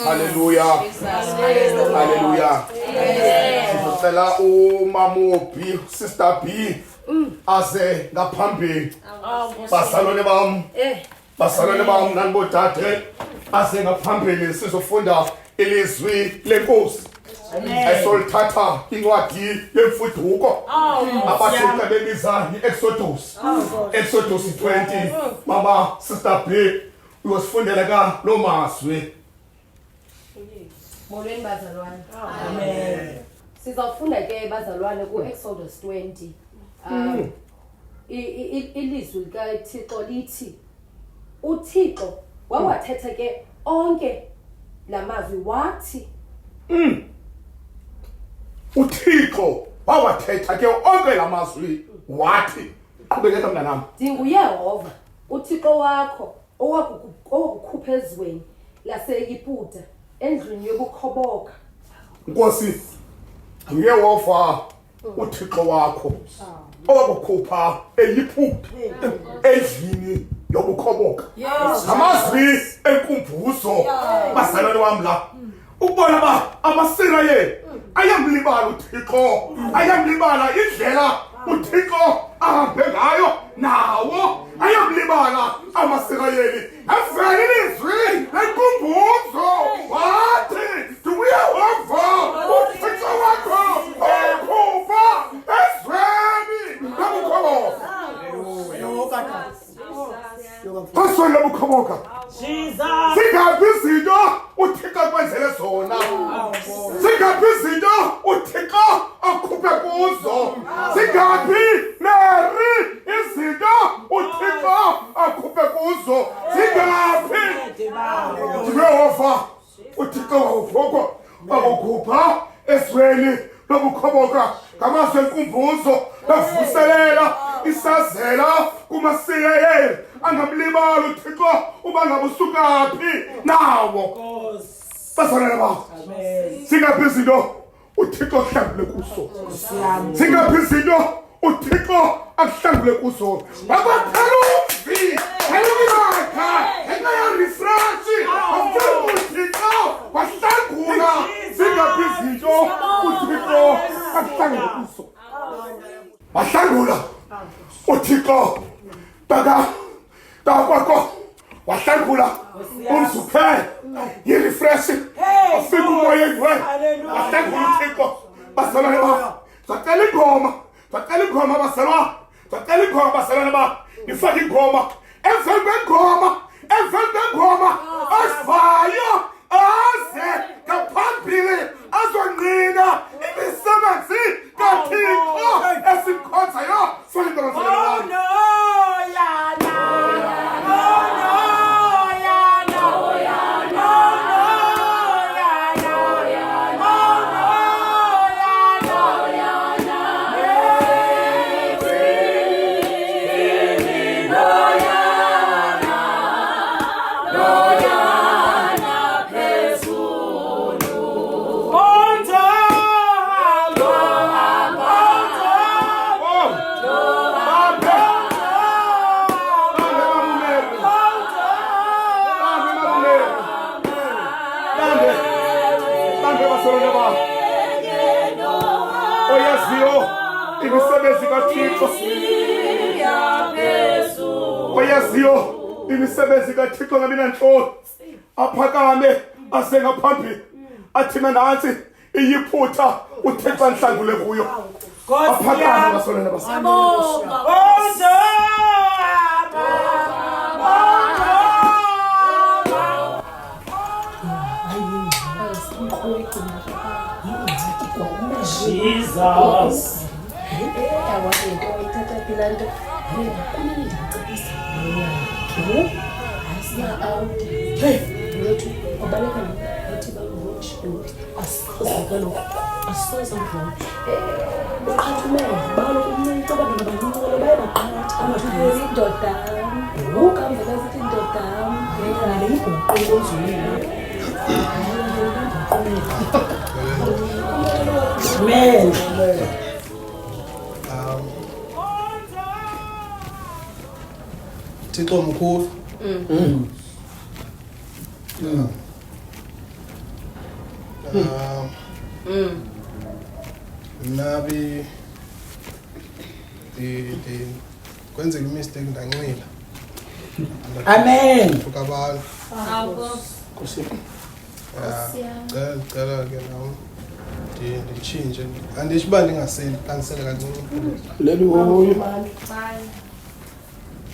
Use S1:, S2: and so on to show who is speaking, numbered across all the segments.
S1: Hallelujah. Hallelujah. Sizocela uMamobi, Sister B, aze ngaphambili. Basalwane bam. Basalwane bam nanibodade aze ngaphambili sizofunda ilizwi lenkosi. Esolithatha incwadi yemfuduko. Abasecaleni zayo Exodus. Exodus 20. Mama Sister B uyosifundela ka lo mazwi.
S2: Molweni bazalwane. Amen. Sizafunda ke bazalwane ku Exodus 20. Ilizwi likaThixo lithi uThixo wawathetha ke onke lamazwi wathi
S1: uThixo wawathetha ke onke lamazwi wathi qhubekela mna nami.
S2: Ndinguyehova uThixo wakho owakukhupha ezweni laseYiputa endlini yobukhoboka.
S1: Nkosi uyehova uThixo wakho owakukhupha eYiputa endlini yobukhoboka. Amazwi enkumbuzo bazalwane wami la ukubona ba amaSirayeli ayamlibala uThixo, ayamlibala indlela uThixo ahambe ngayo nawo, ayamlibala amaSirayeli. Avele ilizwi lenkumbuzo wathi uyehova uThixo wakho owakukhupha ezweni lobukhoboka. Kaswele lobukhoboka. Singaphi izinto uThixo akwenzele zona? Singaphi izinto uThixo akhuphe kuzo? Singaphi Mary izinto uThixo akhuphe kuzo? Singaphi Jehova uThixo wakukhupha ezweni lobukhoboka ngamazwi enkumbuzo lavuselela isazela kumaSirayeli angamlibala uThixo uba ngabe usukaphi nawo. Bazalwane bami, singaphi izinto uThixo ahlangule kuzo? Singaphi izinto uThixo ahlangule kuzo? Wabaphela umvi elokibakha engaya refresh uThixo wahlangula. Singaphi izinto uThixo ahlangule kuzo? Wahlangula uThixo kwakho wahlangula umzukhe yirefresh afika umoyeni wena wahlangula uThixo. Bazalwane bami, sacela ingoma bazalwane, sacela ingoma bazalwane bami, ngifake ingoma emveni kwengoma asivayo aze ngaphambili azonqina imisebenzi kaThixo esimkhonzayo. Fake ingoma bazalwane bami. Oyaziyo imisebenzi kaThixo ngabe nanhloni aphakame asengaphambili athi nansi iyiphutha uThixo anhlangule kuyo. Aphakame basolana basabonga.
S3: Jesus. Amen.
S4: Thixo mkhulu. Nabi kwenzeka imistake ndanxila.
S3: Amen.
S4: Fukabantu.
S3: Nkosi.
S4: Cela ke nawo. Ndichinje. Andisho uba ndingaseli, qanisele kancinci.
S1: Haleluya.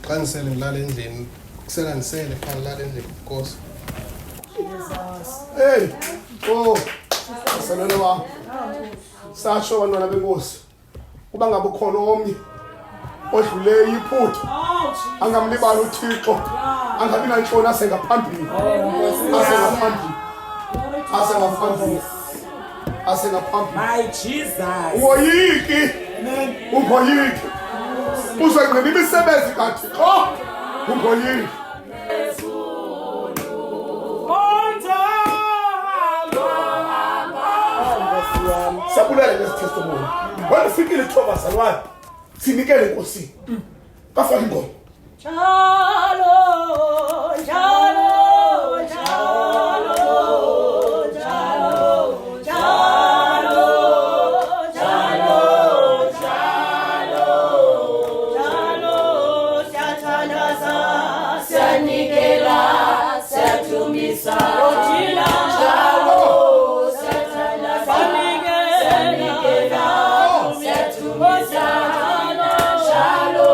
S4: Qanisele ngilala endlini. Kusela ndisele xa ngilala endlini Nkosi.
S1: Hey. Oh. Salona wami. Sasho bantwana benkosi. Kuba ngabe ukhona omnye odlule iphutha. Angamlibali uThixo. Angabi nantshona asengaphambili. Asengaphambili.
S3: My Jesus.
S1: Uwoyiki. Ungoyiki. Uzengqina imisebenzi kaThixo. Ungoyiki. Sabulele ngesi testimony. Wena ufikile ithoba salwane. Sinikele inkosini. Kafaka ingoma.
S5: Jalo, jalo, jalo, jalo, jalo, jalo, jalo, jalo, siyathandaza, siyanikela, siyathumisa, thina jalo, siyathandaza, siyanikela, siyathumisa, jalo,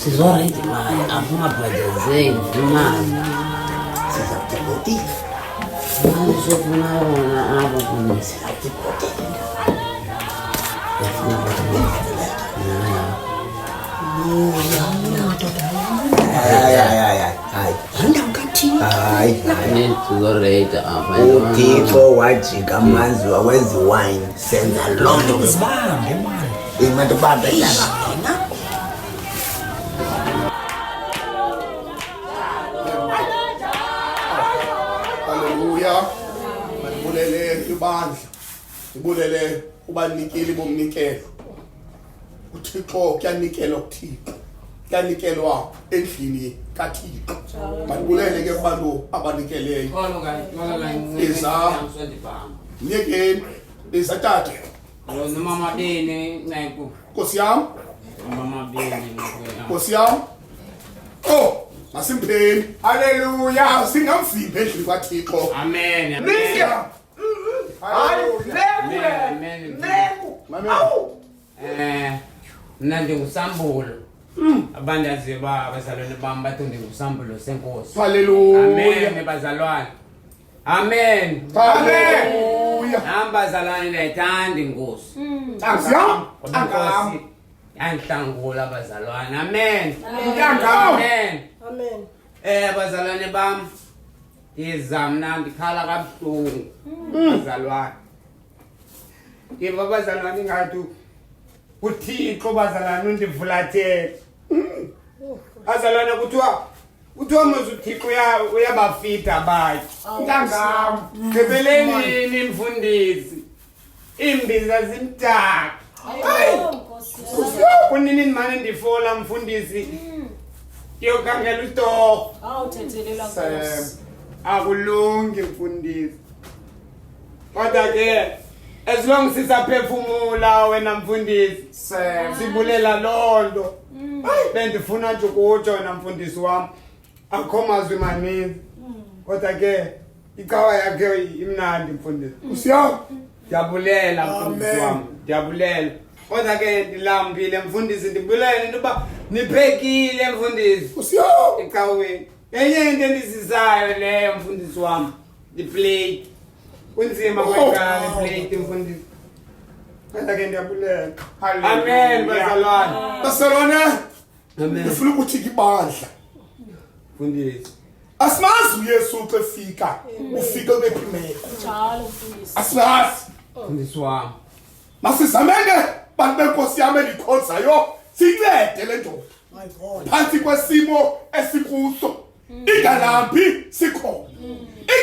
S6: Sizorente mali, abungabhadazeli imali. Sizakutibotile. Sofuna wona abafunisi akutibotile. Yafuna
S7: uThixo wajika amanzi wawenza iwayini senza lonke
S3: Uzibambe mali.
S7: imali ubambe lana.
S1: Haleluya. Ngibulele ibandla. Ngibulele ubanikeli bomnikelo. uThixo kuyanikelwa kuThixo. Kuyanikelwa endlini kaThixo. Ngibulele ke kubantu abanikeleyo. Nyekeni izathathe.
S8: Mama Bene naku.
S1: Nkosi yami,
S8: Mama Bene
S1: Nkosi yami. Oh, asimpheni. Haleluya. Singamvimbe endlini kaThixo.
S8: Amen.
S1: Nisiya.
S8: Amen. Mna ndingusambulo. Abandazi abazalwane bami bathi ndingusambulo senkosi.
S1: Haleluya.
S8: Amen bazalwane. Amen.
S1: Haleluya.
S8: Ambazalwane ndayithanda inkosi.
S1: Angam.
S8: Inkosi yanhlangula abazalwane. Amen.
S1: Amen.
S8: Amen. Abazalwane bami izamna ndikhala kabuhlungu. Bazalwane. Ngiba bazalwane ngathi uThixo bazalwane undivulathele. Bazalwane kuthiwa manje uThixo uyabafita abantu. Ntangam. Gebeleni nimfundisi. Imbiza zimdaka. Kunini manje ndifola mfundisi. Yokhangela uThixo.
S5: awuthethelela Nkosi.
S8: Akulungi mfundisi. Kodwa ke as long sisaphefumula wena mfundisi sibulela londo bendifuna nje ukutsho wena mfundisi wami akho mazwi maninzi kodwa ke icawa yakhe imnandi mfundisi
S1: usiyazi
S8: ndiyabulela mfundisi wami ndiyabulela kodwa ke ndilambile mfundisi ndibulela into yoba niphekile mfundisi
S1: usiyazi
S8: ecaweni enye into endizizayo leyo mfundisi wami the-plate kunzima kwekala le-plate mfundisi kodwa ke ndiyabulela amen bazalwane
S1: baselona ngifuna ukuthi ibandla
S8: mfundisi
S1: asimazi uYesu xa efika ufike kwephimela
S5: Njalo mfundisi.
S1: asimazi
S8: mfundisi wami
S1: masizameke bantu benkosi yami elikhonzayo sincede le ndoda phansi kwesimo esikuso ingalambi sikhona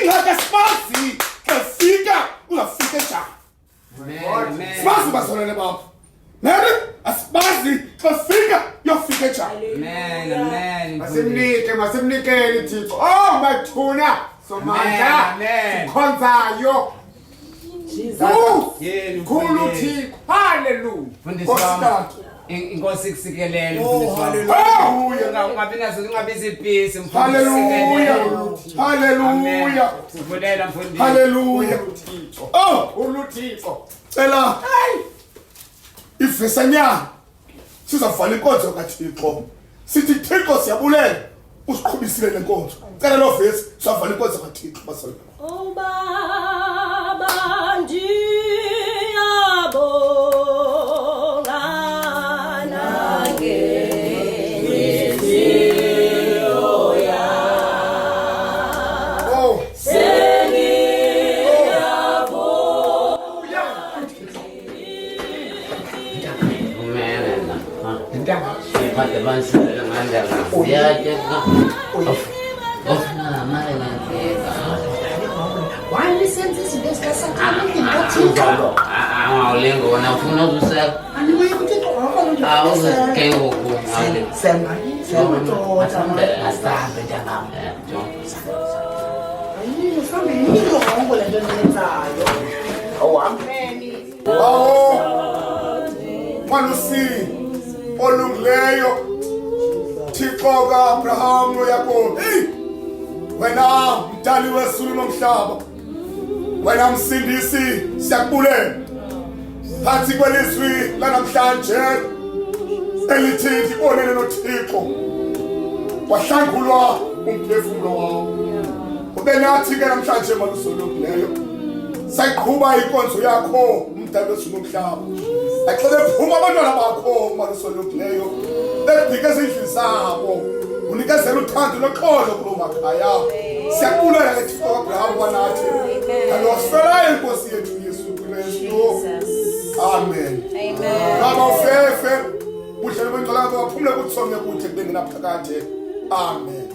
S1: ingxaki asimazi efika ungafike njani
S8: amen
S1: simazi bazalwane bakho Mary asimazi xa fika yofike njani
S8: amen
S9: masimnikeni Thixo mathuna somandla
S8: amen
S9: khonzayo
S8: yeni
S9: khulu Thixo haleluya
S8: mfundisi wami inkosi kusikelele mfundisi wami
S1: haleluya
S8: ungabizi ipisi
S1: haleluya haleluya
S8: sivulela mfundisi
S1: haleluya
S9: khulu Thixo
S1: cela ivesanyana sizavala inkonzo kaThixo sithi Thixo siyabulela usiqhubisile lenkonzo cela lo vesi sizavala inkonzo kaThixo basolwa
S5: Oh Baba ndiyabonga nangenhliziyo yami
S6: Pada bangsa dengan dalam dia juga.
S2: Why listen to this best person coming in what you
S6: Mau lengo na funo susah. Tahu kayak buku.
S7: Sema
S6: Macam dah asal berjalan.
S7: ini sama ini loh boleh jadi saya. Oh amen.
S1: Manusi olungileyo Thixo kaAbraham noYakobi wena mdali wezulu nomhlaba wena msindisi siyakubulela phansi kwelizwi lanamhlanje elithi ibonene noThixo wahlangulwa umphefumulo wawo ube nathi ke namhlanje malusolungileyo sayiqhuba inkonzo yakho umdali wezulu nomhlaba Axele phuma abantwana bakho malusolungileyo bebhike ezindlini zabo unikezela uthando noxolo kulo makhaya siyakubulela ke Thixo kaAbraham wanathi alosela inkosi yethu Yesu Kristu amen baba ufefe budlele bengcwala baphumule kuthomye kuthi kubengenaphakade amen